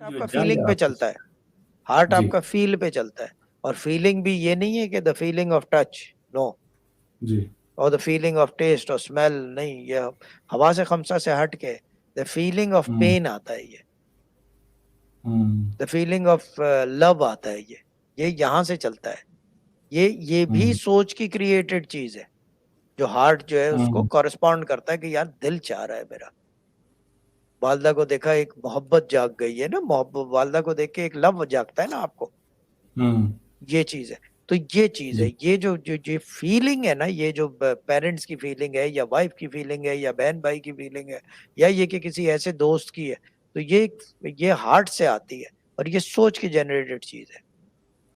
जो आपका जंग फीलिंग पे आपस चलता है, हार्ट जी, आपका फील पे चलता है। और फीलिंग भी ये नहीं है कि the feeling of touch, no, जी, और द फीलिंग ऑफ टेस्ट और स्मेल नहीं, ये हवा से खमसा से हट के the feeling of hmm, pain आता है, ये hmm, the feeling of love आता है, ये यहाँ से चलता है। ये भी हुँ, सोच की क्रिएटेड चीज है, जो हार्ट जो है उसको हुँ, कॉरेस्पॉन्ड करता है कि यार दिल चाह रहा है मेरा। वालदा को देखा, एक मोहब्बत जाग गई है ना, मोहब्बत, वालदा को देख के एक लव जागता है ना आपको, हुँ, ये चीज है। तो ये चीज है, जी, ये जो जो जो फीलिंग है ना, ये जो पेरेंट्स की फीलिंग है या वाइफ की फीलिंग है या बहन भाई की फीलिंग है या ये कि किसी ऐसे दोस्त की है, तो ये हार्ट से आती है और ये सोच की जनरेटेड चीज है।